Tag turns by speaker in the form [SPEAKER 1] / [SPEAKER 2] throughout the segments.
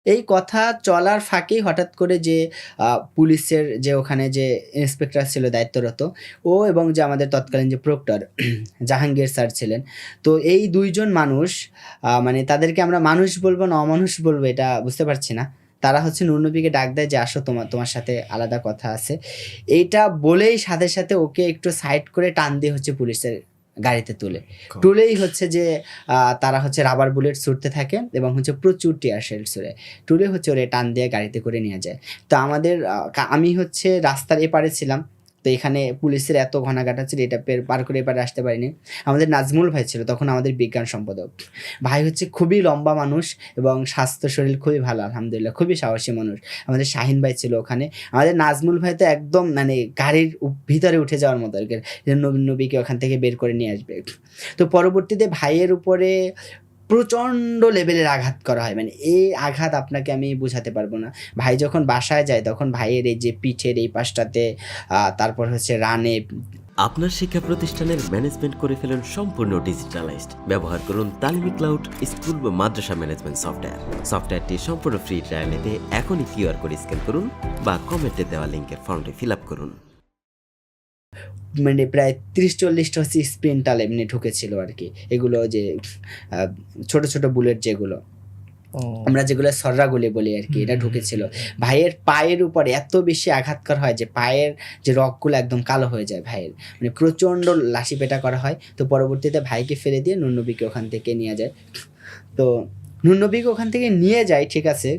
[SPEAKER 1] এই কথা চলার ফাঁকেই হঠাৎ করে যে পুলিশের যে ওখানে যে ইন্সপেক্টর ছিল দায়িত্বরত, ও এবং যে আমাদের তৎকালীন যে প্রক্টর জাহাঙ্গীর স্যার ছিলেন। তো এই ২ জন মানুষ মানে তাদেরকে আমরা মানুষ বলবো না অমানুষ বলবো এটা বুঝতে পারছি না। তারা হচ্ছে নূর-নবীকে ডাক দেয় যে, "আসো তোমার সাথে আলাদা কথা আছে।" এইটা বলেই সাথে, সাথে ওকে একটু সাইড করে টান দিয়ে হচ্ছে পুলিশের গাড়িতে তুলে। তুলেই হচ্ছে যে তারা হচ্ছে রাবার বুলেট ছুড়তে থাকে এবং হচ্ছে প্রচুর টিয়ার শেল ছুড়ে। তুলে হচ্ছে ওরে টান দিয়ে গাড়িতে করে নিয়ে যায়। তো আমাদের আমি হচ্ছে রাস্তার এপারে ছিলাম। তো এখানে পুলিশের এত ঘনাঘাটা ছিল এটা পার করে এপারে আসতে পারিনি। আমাদের নাজমুল ভাই ছিল তখন আমাদের বিজ্ঞান সম্পাদক। ভাই হচ্ছে খুবই লম্বা মানুষ এবং স্বাস্থ্য শরীর খুবই ভালো আলহামদুলিল্লাহ। খুবই সাহসী মানুষ। আমাদের শাহিন ভাই ছিল ওখানে। আমাদের নাজমুল ভাই তো একদম মানে গাড়ির ভিতরে উঠে যাওয়ার মতো আরকি। যে নবীকে ওখান থেকে বের করে নিয়ে আসবে। তো পরবর্তীতে ভাইয়ের উপরে প্রচণ্ড লেভেলের আঘাত করা হয়। মানে এই আঘাত আপনাকে আমি বুঝাতে পারব না। ভাই যখন বাসায় যায় তখন ভাইয়ের এই যে পিঠের এই পাশটাতে তারপর হচ্ছে রানে
[SPEAKER 2] আপনার শিক্ষা প্রতিষ্ঠানের ম্যানেজমেন্ট করে ফেলুন সম্পূর্ণ ডিজিটালাইজড। ব্যবহার করুন তালিমি ক্লাউড স্কুল বা মাদ্রাসা ম্যানেজমেন্ট সফটওয়্যার। সফটওয়্যারটি সম্পূর্ণ ফ্রি ট্রায়াল নিতে এখনই কিউআর কোড স্ক্যান করুন বা কমেন্টে দেওয়া লিঙ্কের ফর্মটি ফিল আপ করুন।
[SPEAKER 1] মানে প্রায় ৩০-৪০ টা হচ্ছে স্প্রিন্টাল এমনি ঢুকেছিল আরকি। এগুলো যে আ ছোট, ছোট বুলেট যেগুলো। আমরা যেগুলো ছররা গুলি বলি আরকি, এটা ঢুকেছিল। ভাইয়ের পায়ের উপর এত বেশি আঘাত করা হয় যে পায়ের যে রগগুলো একদম কালো হয়ে যায় ভাইয়ের। মানে প্রচণ্ড লাঠিপেটা করা হয়। তো পরবর্তীতে ভাইকে ফেলে দিয়ে নূর-নবীকে ওখান থেকে নিয়ে যায়। তো নূর-নবীকে ওখান থেকে নিয়ে যায় ঠিক আছে।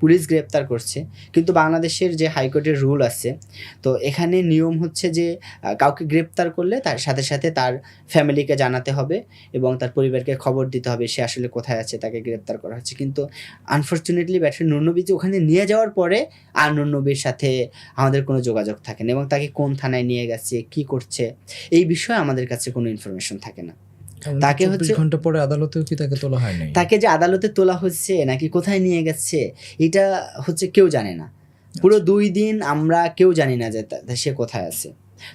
[SPEAKER 1] পুলিশ গ্রেপ্তার করছে। কিন্তু বাংলাদেশের যে হাইকোর্টের রুল আছে, তো এখানে নিয়ম হচ্ছে যে কাউকে গ্রেপ্তার করলে তার সাথে, সাথে তার ফ্যামিলিকে জানাতে হবে এবং তার পরিবারকে খবর দিতে হবে সে আসলে কোথায় আছে, তাকে গ্রেপ্তার করা হচ্ছে। কিন্তু আনফরচুনেটলি ব্যাটার নূর-নবী যে ওখানে নিয়ে যাওয়ার পরে আর নূর-নবীর সাথে আমাদের কোনো যোগাযোগ থাকে না এবং তাকে কোন থানায় নিয়ে গেছে, কি করছে, এই বিষয়ে আমাদের কাছে কোনো ইনফরমেশন থাকে না। তাকে হচ্ছে
[SPEAKER 3] ২৪ ঘন্টা পরে আদালতেও কি তাকে তোলা হয় নাই?
[SPEAKER 1] তাকে যে আদালতে তোলা হচ্ছে নাকি কোথায় নিয়ে গেছে এটা হচ্ছে কেউ জানে না। পুরো ২ দিন আমরা কেউ জানি না যে সে কোথায় আছে।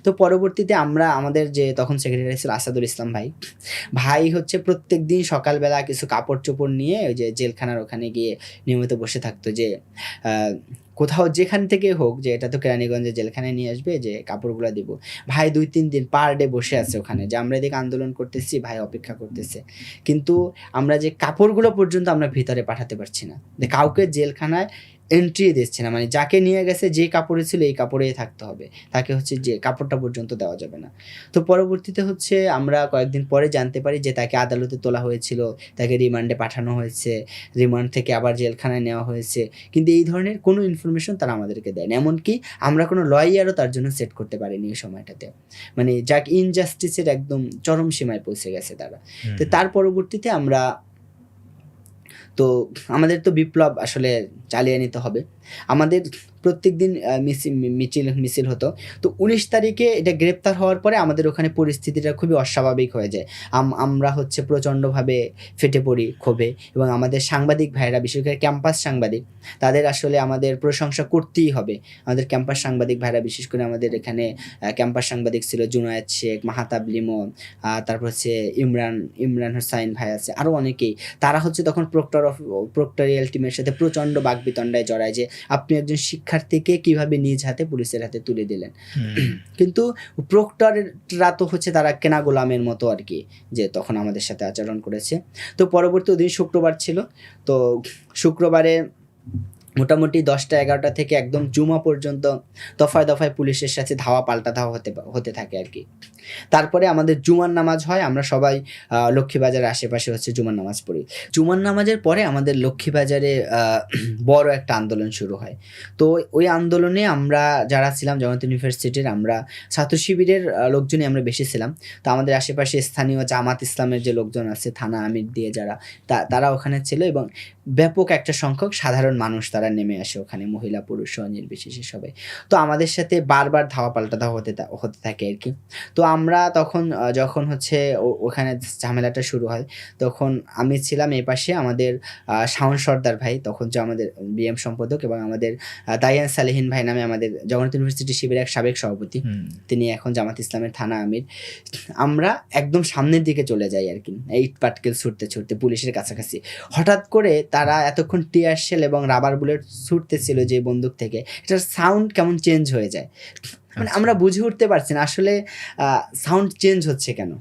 [SPEAKER 1] তো পরবর্তীতে আমরা আমাদের যে তখন সেক্রেটারি ছিল আসাদুল ইসলাম ভাই। ভাই হচ্ছে প্রত্যেকদিন সকালবেলা কিছু কাপড়-চোপড় নিয়ে ওই যে জেলখানার ওখানে গিয়ে নিয়মিত বসে থাকতো যে আ কোথাও যেখান থেকে হোক যে এটা তো কেরানীগঞ্জের জেলখানায় নিয়ে আসবে যে কাপড়গুলা দিব। ভাই ২-৩ দিন পার ডে বসে আছে ওখানে যে আমরা এদিকে আন্দোলন করতেছি, ভাই অপেক্ষা করতেছে। কিন্তু আমরা যে কাপড়গুলো পর্যন্ত আমরা ভিতরে পাঠাতে পারছি না। যে কাউকে জেলখানায় এন্ট্রি দিচ্ছে না। মানে যাকে নিয়ে গেছে যে কাপড়ে ছিল এই কাপড়েই থাকতে হবে। তাকে হচ্ছে যে কাপড়টা পর্যন্ত দেওয়া যাবে না। তো পরবর্তীতে হচ্ছে আমরা কয়েকদিন পরে জানতে পারি যে তাকে আদালতে তোলা হয়েছিল, তাকে রিমান্ডে পাঠানো হয়েছে। রিমান্ড থেকে আবার জেলখানায় নেওয়া হয়েছে। কিন্তু এই ধরনের কোনো ইনফরমেশন তারা আমাদেরকে দেয়নি। এমনকি আমরা কোনো লয়ারও তার জন্য সেট করতে পারিনি এই সময়টাতে। মানে যাক ইনজাস্টিসের একদম চরম সীমায় পৌঁছে গেছে তারা। তো তার পরবর্তীতে আমরা তো আমাদের তো বিপ্লব আসলে চালিয়ে নিতে হবে। আমাদের প্রত্যেকদিন মিছিল হতো। তো ১৯ তারিখে এটা গ্রেপ্তার হওয়ার পরে আমাদের ওখানে পরিস্থিতিটা খুবই অস্বাভাবিক হয়ে যায়। আমরা হচ্ছে প্রচণ্ডভাবে ফেটে পড়ি ক্ষোভে এবং আমাদের সাংবাদিক ভাইয়েরা বিশেষ করে ক্যাম্পাস সাংবাদিক, তাদের আসলে আমাদের প্রশংসা করতেই হবে। আমাদের ক্যাম্পাস সাংবাদিক ভাইয়েরা বিশেষ করে আমাদের এখানে ক্যাম্পাস সাংবাদিক ছিল জুনায়েদ শেখ, মাহাতাব লিমন, তারপর হচ্ছে ইমরান হোসাইন ভাই আছে, আরও অনেকেই। তারা হচ্ছে তখন প্রক্টরিয়াল টিমের সাথে প্রচণ্ড বাকবিতণ্ডায় জড়ায় যে আপনি একজন শিক্ষার্থীকে কিভাবে নিজ হাতে পুলিশের হাতে তুলে দিলেন। কিন্তু প্রক্টররা তো হচ্ছে তারা কেনা গোলামের মতো আরকি যে তখন আমাদের সাথে আচরণ করেছে। তো পরবর্তী ওদিন শুক্রবার ছিল। তো শুক্রবারে মোটামুটি ১০টা-১১টা থেকে একদম জুমা পর্যন্ত দফায়, দফায় পুলিশের সাথে ধাওয়া পাল্টা ধাওয়া হতে থাকে আরকি। তারপরে আমাদের জুমার নামাজ হয়। আমরা সবাই লক্ষ্মীবাজারের আশেপাশে হচ্ছে জুমার নামাজ পড়ি। জুমার নামাজের পরে আমাদের লক্ষ্মীবাজারে বড় একটা আন্দোলন শুরু হয়। তো ওই আন্দোলনে আমরা যারা ছিলাম জগন্নাথ ইউনিভার্সিটির আমরা ছাত্র শিবিরের লোকজনই আমরা বেশি ছিলাম। তো আমাদের আশেপাশে স্থানীয় জামাত ইসলামের যে লোকজন আছে থানা আমির দিয়ে যারা তারা ওখানে ছিল এবং ব্যাপক একটা সংখ্যক সাধারণ মানুষ তারা নেমে আসে ওখানে মহিলা পুরুষ নির্বিশেষে সবাই। তো আমাদের সাথে বারবার ধাওয়া পাল্টা ধাওয়া হতে থাকে আরকি। তো আমরা তখন যখন হচ্ছে ওখানে ঝামেলাটা শুরু হয় তখন আমি ছিলাম এপাশে আমাদের শাওন সর্দার ভাই তখন যে আমাদের বিএম সম্পাদক, এবং আমাদের দায়ান সালেহিন ভাই নামে আমাদের জগন্নাথ ইউনিভার্সিটি শিবিরের এক সাবেক সভাপতি, তিনি এখন জামাত ইসলামের থানা আমির। আমরা একদম সামনের দিকে চলে যাই আর কি, ইট পাটকেল ছুটতে ছুটতে পুলিশের কাছাকাছি। হঠাৎ করে তারা এতক্ষণ টিয়ার শেল এবং রাবার বুলেট ছুটতেছিল যে বন্দুক থেকে, এটার সাউন্ড কেমন চেঞ্জ হয়ে যায়, মানে আমরা বুঝে উঠতে পারছি না আসলে সাউন্ড চেঞ্জ হচ্ছে কেন।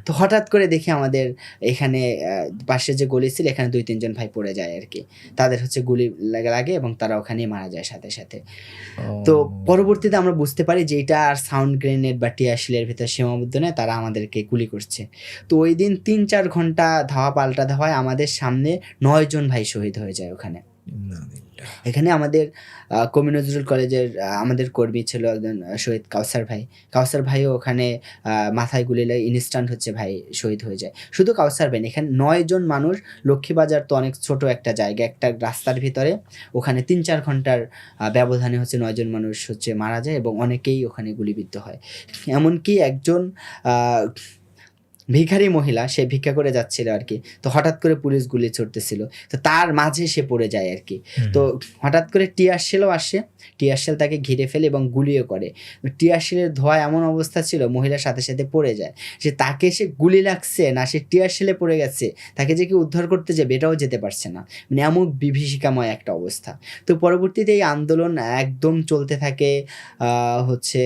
[SPEAKER 1] তো হঠাৎ করে দেখি আমাদের এখানে পাশে যে গলি ছিল এখানে 2-3 জন ভাই পড়ে যায় আর কি, তাদের হচ্ছে গুলি লাগে এবং তারা ওখানেই মারা যায় সাথে সাথে। তো পরবর্তীতে আমরা বুঝতে পারি যে এটা আর সাউন্ড গ্রেনেড বা টিয়ারশেলের ভিতরে সীমাবদ্ধ নয়, তারা আমাদেরকে গুলি করছে। তো ওই দিন 3-4 ঘন্টা ধাওয়া পাল্টা ধাওয়ায় আমাদের সামনে 9 জন ভাই শহীদ হয়ে যায় ওখানে। এখানে আমাদের কবি নজরুল কলেজের আমাদের কর্মী ছিল একজন শহীদ কাউসার ভাইও ওখানে মাথায় গুলি লাগে ইনস্ট্যান্ট হচ্ছে ভাই শহীদ হয়ে যায়। শুধু কাউসার ভাই, এখানে 9 জন মানুষ, লক্ষ্মীবাজার তো অনেক ছোট একটা জায়গা, একটা রাস্তার ভিতরে ওখানে 3-4 ঘন্টার ব্যবধানে হচ্ছে 9 জন মানুষ হচ্ছে মারা যায় এবং অনেকেই ওখানে গুলিবিদ্ধ হয়। এমনকি একজন ভিখারি মহিলা, সে ভিক্ষা করে যাচ্ছিল আর কি, তো হঠাৎ করে পুলিশ গুলি ছুটতেছিল, তো তার মাঝে সে পড়ে যায় আর কি। তো হঠাৎ করে টিয়ারশেলও আসে, টিয়ারশেল তাকে ঘিরে ফেলে এবং গুলিও করে। টিয়ারশেলের ধোঁয়া এমন অবস্থা ছিল, মহিলার সাথে সাথে পড়ে যায়, যে তাকে সে গুলি লাগছে না সে টিয়ারশেলে পড়ে গেছে, তাকে যে কি উদ্ধার করতে যাবে এটাও যেতে পারছে না, মানে এমন বিভীষিকাময় একটা অবস্থা। তো পরবর্তীতে এই আন্দোলন একদম চলতে থাকে হচ্ছে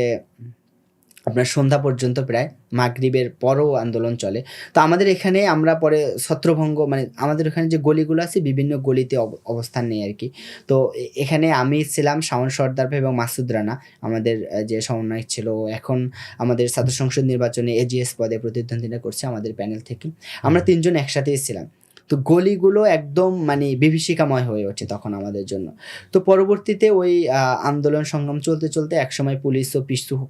[SPEAKER 1] আপনার সন্ধ্যা পর্যন্ত, প্রায় মাগরিবের পরও আন্দোলন চলে। তো আমাদের এখানে আমরা পরে ছত্রভঙ্গ, মানে আমাদের এখানে যে গলিগুলো আছে বিভিন্ন গলিতে অবস্থান নেই আর কি। তো এখানে আমি ছিলাম, শাওন সর্দার ভাই এবং মাসুদ রানা আমাদের যে সমন্বয়ক ছিল, এখন আমাদের ছাত্র সংসদ নির্বাচনে এজিএস পদে প্রতিদ্বন্দ্বিতা করছে আমাদের প্যানেল থেকে। আমরা 3 জন একসাথেই ছিলাম। তো গলিগুলো একদম মানে বিভীষিকাময় হয়ে ওঠে তখন আমাদের জন্য। তো পরবর্তীতে ওই আন্দোলন সংগ্রাম চলতে চলতে একসময় পুলিশও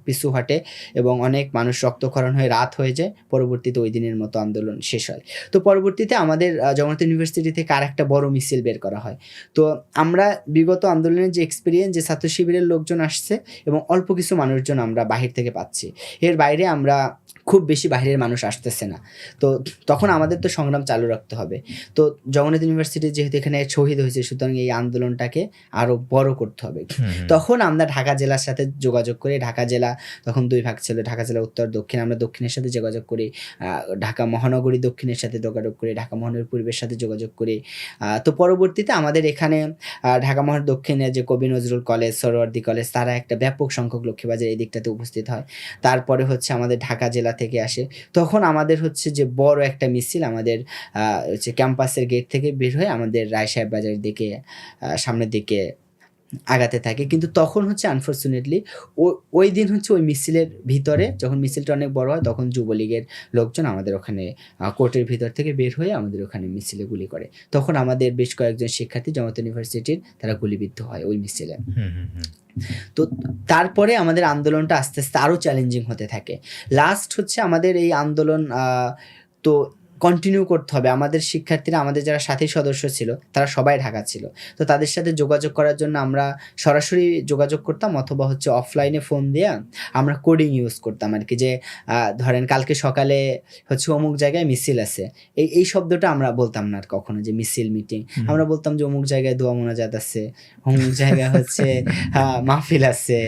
[SPEAKER 1] পিছু হটে এবং অনেক মানুষ রক্তক্ষরণ হয়ে রাত হয়ে যায়। পরবর্তীতে ওই দিনের মতো আন্দোলন শেষ হয়। তো পরবর্তীতে আমাদের জগন্নাথ ইউনিভার্সিটি থেকে আর একটা বড় মিছিল বের করা হয়। তো আমরা বিগত আন্দোলনের যে এক্সপিরিয়েন্স, যে ছাত্র শিবিরের লোকজন আসছে এবং অল্প কিছু মানুষজন আমরা বাহির থেকে পাচ্ছি, এর বাইরে আমরা খুব বেশি বাইরের মানুষ আসতেছে না। তো তখন আমাদের তো সংগ্রাম চালু রাখতে হবে। তো জগন্নাথ ইউনিভার্সিটি যেহেতু এখানে শহীদ হয়েছে, সুতরাং এই আন্দোলনটাকে আরও বড় করতে হবে। তখন আমরা ঢাকা জেলার সাথে যোগাযোগ করি। ঢাকা জেলা তখন 2 ভাগ ছিল, ঢাকা জেলা উত্তর দক্ষিণ। আমরা দক্ষিণের সাথে যোগাযোগ করি, ঢাকা মহানগরী দক্ষিণের সাথে যোগাযোগ করি, ঢাকা মহানগরী পূর্বের সাথে যোগাযোগ করি। তো পরবর্তীতে আমাদের এখানে ঢাকা মহানগর দক্ষিণে যে কবি নজরুল কলেজ, সরোয়ার্দী কলেজ, তারা একটা ব্যাপক সংখ্যক লক্ষ্মীবাজার এই দিকটাতে উপস্থিত হয়। তারপরে হচ্ছে আমাদের ঢাকা জেলা থেকে আসে। তখন আমাদের হচ্ছে যে বড় একটা মিছিল আমাদের হচ্ছে ক্যাম্পাসের গেট থেকে বের হয়ে আমাদের রায় সাহেব বাজারের দিকে সামনের দিকে আগাতে থাকে। কিন্তু তখন হচ্ছে আনফর্চুনেটলি ওই দিন হচ্ছে ওই মিছিলের ভিতরে, যখন মিছিলটা অনেক বড় হয়, তখন যুবলীগের লোকজন আমাদের ওখানে কোর্টের ভিতর থেকে বের হয়ে আমাদের ওখানে মিছিলে গুলি করে। তখন আমাদের বেশ কয়েকজন শিক্ষার্থী জগন্নাথ ইউনিভার্সিটির তারা গুলিবিদ্ধ হয় ওই মিছিলে। তো তারপরে আমাদের আন্দোলনটা আস্তে আস্তে আরও চ্যালেঞ্জিং হতে থাকে। লাস্ট হচ্ছে আমাদের এই আন্দোলন তো কন্টিনিউ করতে হবে। আমাদের শিক্ষার্থীরা, আমাদের যারা সাথী সদস্য ছিল, তারা সবাই ঢাকা ছিল। তো তাদের সাথে যোগাযোগ করার জন্য আমরা সরাসরি যোগাযোগ করতাম, অথবা হচ্ছে অফলাইনে ফোন দিয়ে আমরা কোডিং ইউজ করতাম আর কি, যে ধরেন কালকে সকালে হচ্ছে অমুক জায়গায় মিছিল আছে, এই শব্দটা আমরা বলতাম না কখনো যে মিছিল মিটিং, আমরা বলতাম যে অমুক জায়গায় দোয়া মোনাজাত আছে, অমুক জায়গায় হচ্ছে মাহফিল আছে,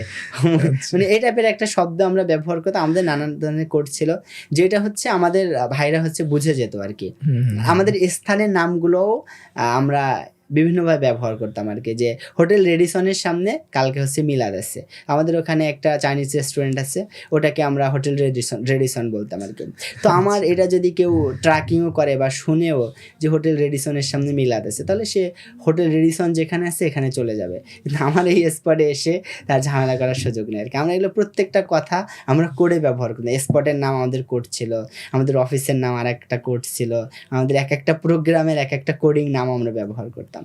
[SPEAKER 1] মানে এই টাইপের একটা শব্দ আমরা ব্যবহার করতাম। আমাদের নানান ধরনের কোড ছিল, যেটা হচ্ছে আমাদের ভাইরা হচ্ছে বুঝে যেত আর কি। আমাদের স্থানের নামগুলোও আমরা বিভিন্নভাবে ব্যবহার করতাম আর কি, যে হোটেল রেডিসনের সামনে কালকে হচ্ছে মিলাদ আছে, আমাদের ওখানে একটা চাইনিজ রেস্টুরেন্ট আছে, ওটাকে আমরা হোটেল রেডিসন বলতাম আর কি। তো আমার এটা যদি কেউ ট্র্যাকিংও করে বা শুনেও যে হোটেল রেডিসনের সামনে মিলাদ আছে, তাহলে সে হোটেল রেডিসন যেখানে আছে এখানে চলে যাবে, কিন্তু আমার এই স্পটে এসে তার ঝামেলা করার সুযোগ নেই আর কি। আমরা এগুলো প্রত্যেকটা কথা আমরা কোডে ব্যবহার করতাম। স্পটের নাম আমাদের কোড ছিল, আমাদের অফিসের নাম আর একটা কোড ছিল, আমাদের এক একটা প্রোগ্রামের এক একটা কোডিং নাম আমরা ব্যবহার করতাম।